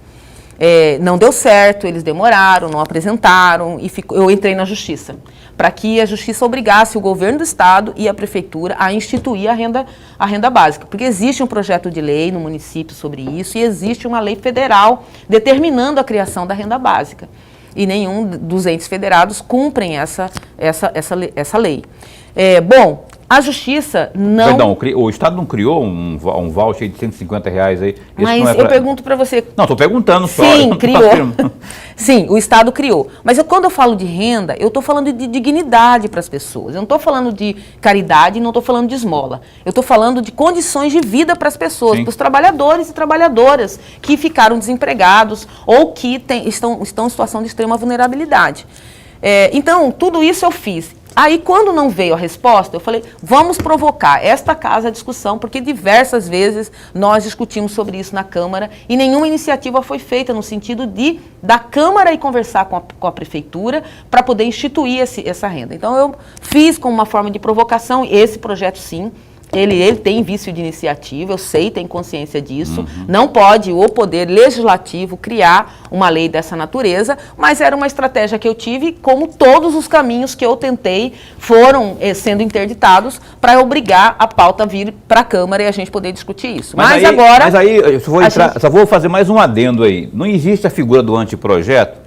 Não deu certo, eles demoraram, não apresentaram, e eu entrei na Justiça, para que a Justiça obrigasse o governo do Estado e a Prefeitura a instituir a renda básica, porque existe um projeto de lei no município sobre isso e existe uma lei federal determinando a criação da renda básica. E nenhum dos entes federados cumprem essa lei. Bom, a Justiça não... Perdão, o Estado não criou um voucher de R$150 aí? Mas eu pergunto para você... Não, estou perguntando só. Sim, criou. Sim, o Estado criou. Mas quando eu falo de renda, eu estou falando de dignidade para as pessoas. Eu não estou falando de caridade, não estou falando de esmola. Eu estou falando de condições de vida para as pessoas, para os trabalhadores e trabalhadoras que ficaram desempregados ou que estão em situação de extrema vulnerabilidade. Então, tudo isso eu fiz. Aí, quando não veio a resposta, eu falei, vamos provocar esta casa a discussão, porque diversas vezes nós discutimos sobre isso na Câmara e nenhuma iniciativa foi feita no sentido da Câmara ir conversar com a Prefeitura para poder instituir essa renda. Então, eu fiz como uma forma de provocação esse projeto, sim. Ele tem vício de iniciativa, eu sei, tem consciência disso. Não pode o poder legislativo criar uma lei dessa natureza, mas era uma estratégia que eu tive, como todos os caminhos que eu tentei foram sendo interditados para obrigar a pauta a vir para a Câmara e a gente poder discutir isso. Mas aí, eu só vou fazer mais um adendo aí. Não existe a figura do anteprojeto,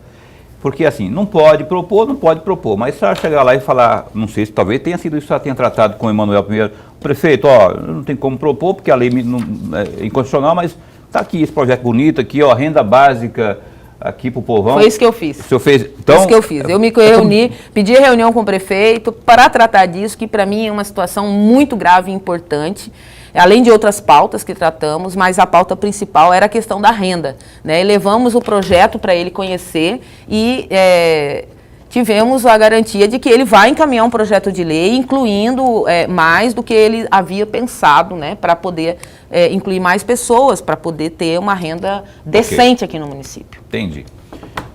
porque assim, não pode propor, mas se ela chegar lá e falar, não sei se talvez tenha sido isso, ela tenha tratado com o Emanuel primeiro, prefeito, ó, não tem como propor, porque a lei não, é inconstitucional, mas tá aqui esse projeto bonito aqui, ó, renda básica aqui pro povão. Foi isso que eu fiz. O senhor fez? Então, foi isso que eu fiz. Eu me reuni, pedi reunião com o prefeito para tratar disso, que para mim é uma situação muito grave e importante, além de outras pautas que tratamos, mas a pauta principal era a questão da renda, né? E levamos o projeto para ele conhecer e tivemos a garantia de que ele vai encaminhar um projeto de lei, incluindo mais do que ele havia pensado, né, para poder incluir mais pessoas, para poder ter uma renda decente aqui no município. Entendi.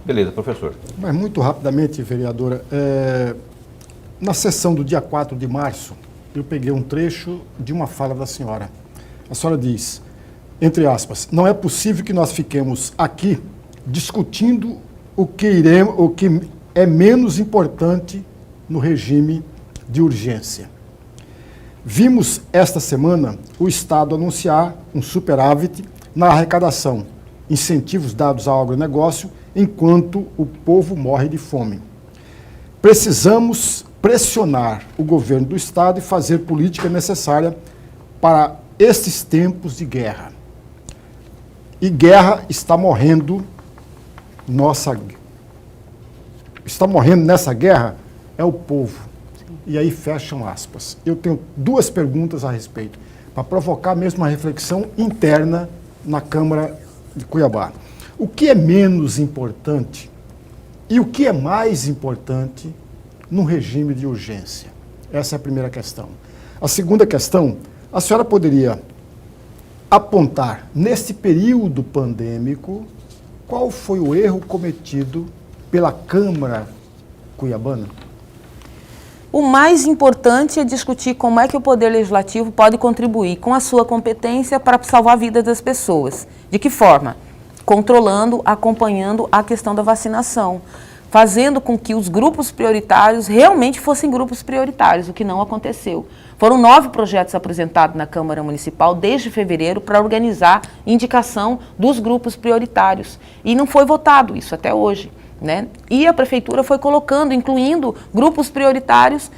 Beleza, professor. Mas muito rapidamente, vereadora, na sessão do dia 4 de março, eu peguei um trecho de uma fala da senhora. A senhora diz, entre aspas, não é possível que nós fiquemos aqui discutindo o que é menos importante no regime de urgência. Vimos esta semana o Estado anunciar um superávit na arrecadação, incentivos dados ao agronegócio, enquanto o povo morre de fome. Precisamos pressionar o governo do Estado e fazer política necessária para estes tempos de guerra. E guerra está morrendo nessa guerra é o povo. E aí fecham aspas. Eu tenho duas perguntas a respeito, para provocar mesmo uma reflexão interna na Câmara de Cuiabá. O que é menos importante e o que é mais importante num regime de urgência? Essa é a primeira questão. A segunda questão, a senhora poderia apontar, nesse período pandêmico, qual foi o erro cometido pela Câmara cuiabana? O mais importante é discutir como é que o Poder Legislativo pode contribuir com a sua competência para salvar a vida das pessoas. De que forma? Controlando, acompanhando a questão da vacinação, fazendo com que os grupos prioritários realmente fossem grupos prioritários, o que não aconteceu. Foram 9 projetos apresentados na Câmara Municipal desde fevereiro para organizar indicação dos grupos prioritários. E não foi votado isso até hoje, né? E a Prefeitura foi colocando, incluindo grupos prioritários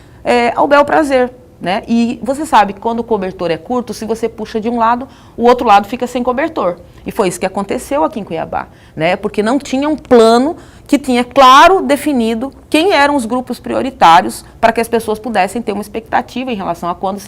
ao bel prazer, né? E você sabe que quando o cobertor é curto, se você puxa de um lado, o outro lado fica sem cobertor. E foi isso que aconteceu aqui em Cuiabá, né? Porque não tinha um plano que tinha claro definido quem eram os grupos prioritários para que as pessoas pudessem ter uma expectativa em relação a quando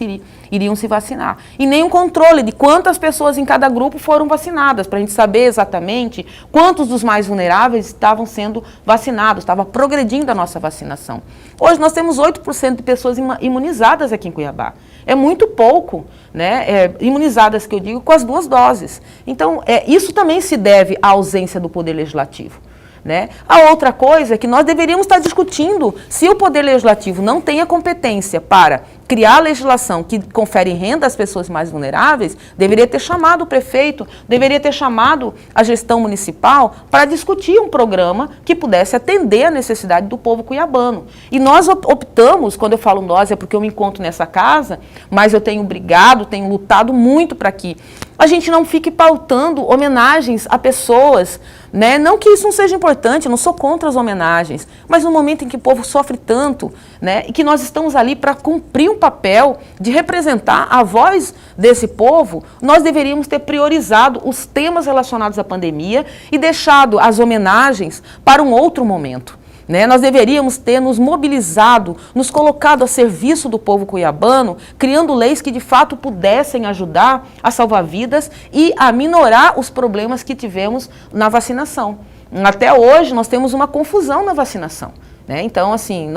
iriam se vacinar. E nem um controle de quantas pessoas em cada grupo foram vacinadas, para a gente saber exatamente quantos dos mais vulneráveis estavam sendo vacinados, estava progredindo a nossa vacinação. Hoje nós temos 8% de pessoas imunizadas aqui em Cuiabá. É muito pouco, né? Imunizadas, que eu digo, com as 2 doses. Então, isso também se deve à ausência do Poder Legislativo, né? A outra coisa é que nós deveríamos estar discutindo se o Poder Legislativo não tem a competência para criar a legislação que confere renda às pessoas mais vulneráveis, deveria ter chamado o prefeito, deveria ter chamado a gestão municipal para discutir um programa que pudesse atender a necessidade do povo cuiabano. E nós optamos, quando eu falo nós, é porque eu me encontro nessa casa, mas eu tenho brigado, tenho lutado muito para que a gente não fique pautando homenagens a pessoas, né? Não que isso não seja importante, eu não sou contra as homenagens, mas no momento em que o povo sofre tanto, né, e que nós estamos ali para cumprir um papel de representar a voz desse povo, nós deveríamos ter priorizado os temas relacionados à pandemia e deixado as homenagens para um outro momento, né? Nós deveríamos ter nos mobilizado, nos colocado a serviço do povo cuiabano, criando leis que de fato pudessem ajudar a salvar vidas e a minorar os problemas que tivemos na vacinação. Até hoje nós temos uma confusão na vacinação. né? Então, assim,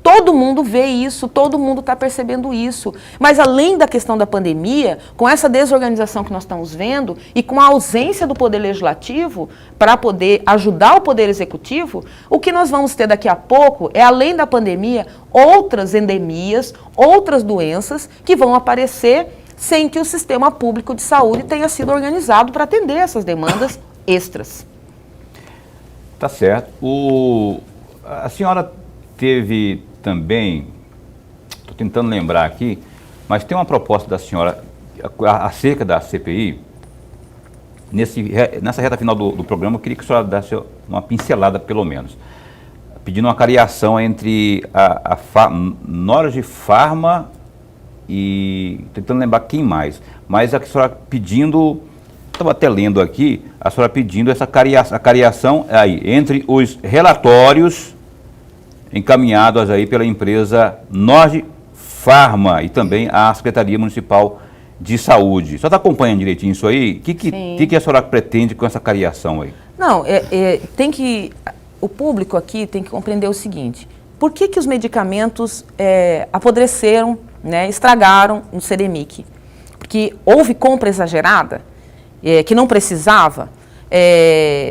todo mundo vê isso, todo mundo está percebendo isso. Mas além da questão da pandemia, com essa desorganização que nós estamos vendo e com a ausência do Poder Legislativo para poder ajudar o Poder Executivo, o que nós vamos ter daqui a pouco é, além da pandemia, outras endemias, outras doenças que vão aparecer sem que o sistema público de saúde tenha sido organizado para atender essas demandas extras. Tá certo. A senhora teve também, estou tentando lembrar aqui, mas tem uma proposta da senhora acerca da CPI. Nessa reta final do programa, eu queria que a senhora desse uma pincelada, pelo menos, pedindo uma cariação entre a Norge Pharma e, tentando lembrar quem mais, mas a senhora pedindo, estava até lendo aqui, a senhora pedindo essa cariação aí, entre os relatórios encaminhados aí pela empresa Norge Pharma e também a Secretaria Municipal de Saúde. A senhora está acompanhando direitinho isso aí? O que a senhora pretende com essa cariação aí? Não, o público aqui tem que compreender o seguinte: por que os medicamentos apodreceram, né, estragaram no Ceremic? Porque houve compra exagerada, que não precisava?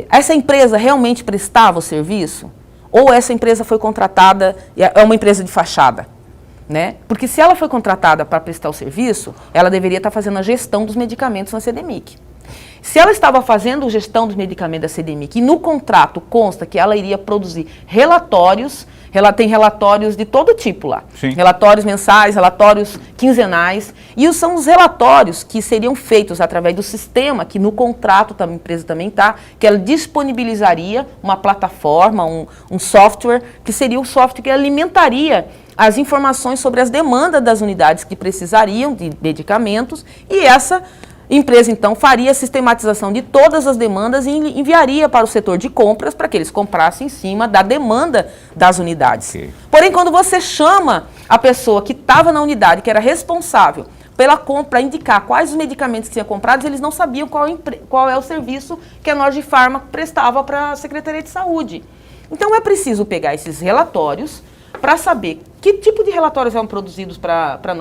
Essa empresa realmente prestava o serviço? Ou essa empresa foi contratada, é uma empresa de fachada, né? Porque se ela foi contratada para prestar o serviço, ela deveria estar fazendo a gestão dos medicamentos na CDMIC. Se ela estava fazendo a gestão dos medicamentos da CDMIC e no contrato consta que ela iria produzir relatórios, ela tem relatórios de todo tipo lá. Sim. Relatórios mensais, relatórios quinzenais, e são os relatórios que seriam feitos através do sistema, que no contrato da empresa também está, que ela disponibilizaria uma plataforma, um software, que seria o software que alimentaria as informações sobre as demandas das unidades que precisariam de medicamentos, e essa empresa, então, faria a sistematização de todas as demandas e enviaria para o setor de compras para que eles comprassem em cima da demanda das unidades. Okay. Porém, quando você chama a pessoa que estava na unidade, que era responsável pela compra, indicar quais os medicamentos que tinham comprados, eles não sabiam qual é o serviço que a Norge Pharma prestava para a Secretaria de Saúde. Então, é preciso pegar esses relatórios para saber que tipo de relatórios eram produzidos pela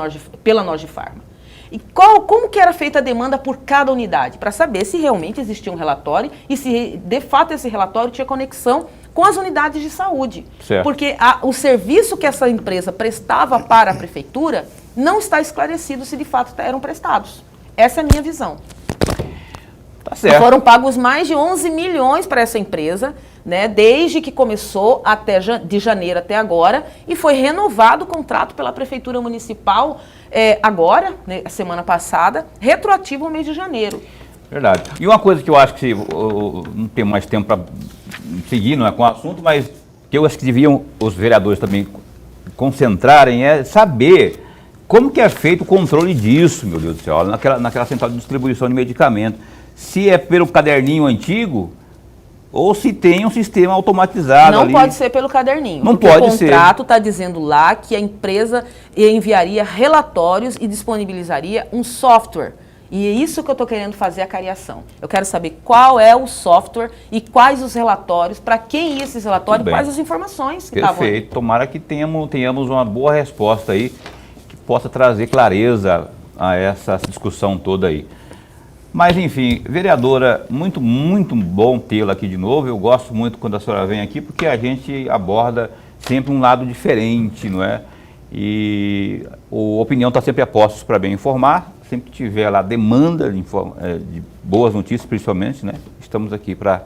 Norge Pharma. E como que era feita a demanda por cada unidade, para saber se realmente existia um relatório e se, de fato, esse relatório tinha conexão com as unidades de saúde. Certo. Porque o serviço que essa empresa prestava para a prefeitura não está esclarecido se, de fato, eram prestados. Essa é a minha visão. Tá certo. Foram pagos mais de 11 milhões para essa empresa, né, desde que começou de janeiro até agora, e foi renovado o contrato pela Prefeitura Municipal agora, né, semana passada, retroativo ao mês de janeiro. Verdade. E uma coisa que eu acho que não tenho mais tempo para seguir, não é com o assunto, mas que eu acho que deviam os vereadores também concentrarem é saber como que é feito o controle disso, meu Deus do céu, naquela central de distribuição de medicamentos. Se é pelo caderninho antigo ou se tem um sistema automatizado. Não pode ser pelo caderninho. Não pode ser. O contrato está dizendo lá que a empresa enviaria relatórios e disponibilizaria um software. E é isso que eu estou querendo fazer a cariação. Eu quero saber qual é o software e quais os relatórios, para quem ia esses relatórios, quais as informações que estavam. Perfeito. Tomara que tenhamos uma boa resposta aí, que possa trazer clareza a essa discussão toda aí. Mas, enfim, vereadora, muito, muito bom tê-la aqui de novo. Eu gosto muito quando a senhora vem aqui, porque a gente aborda sempre um lado diferente, não é? E a opinião está sempre a postos para bem informar. Sempre que tiver lá demanda de boas notícias, principalmente, né? Estamos aqui para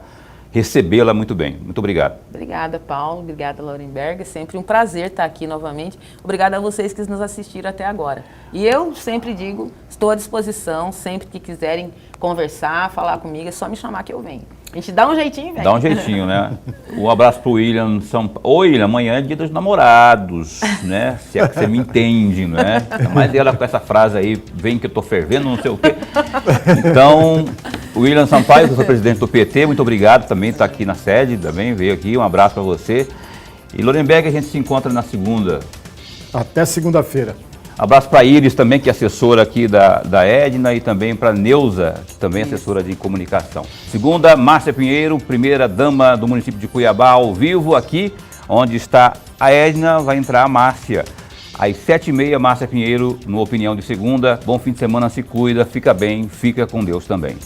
recebê-la muito bem. Muito obrigado. Obrigada, Paulo. Obrigada, Lorenberg. É sempre um prazer estar aqui novamente. Obrigada a vocês que nos assistiram até agora. E eu sempre digo, estou à disposição, sempre que quiserem conversar, falar comigo, é só me chamar que eu venho. A gente dá um jeitinho, velho. Dá um jeitinho, né? Um abraço pro William Ô, William, amanhã é dia dos namorados, né? Se é que você me entende, não é? Mas ela com essa frase aí, vem que eu tô fervendo, não sei o quê. Então, o William Sampaio, que foi presidente do PT, muito obrigado também, tá aqui na sede também, veio aqui, um abraço para você. E Lorenberg, a gente se encontra na segunda. Até segunda-feira. Abraço para a Iris também, que é assessora aqui da Edna, e também para a Neuza, que também é assessora de comunicação. Segunda, Márcia Pinheiro, primeira dama do município de Cuiabá, ao vivo aqui. Onde está a Edna, vai entrar a Márcia. Às 7h30, Márcia Pinheiro, no Opinião de Segunda. Bom fim de semana, se cuida, fica bem, fica com Deus também.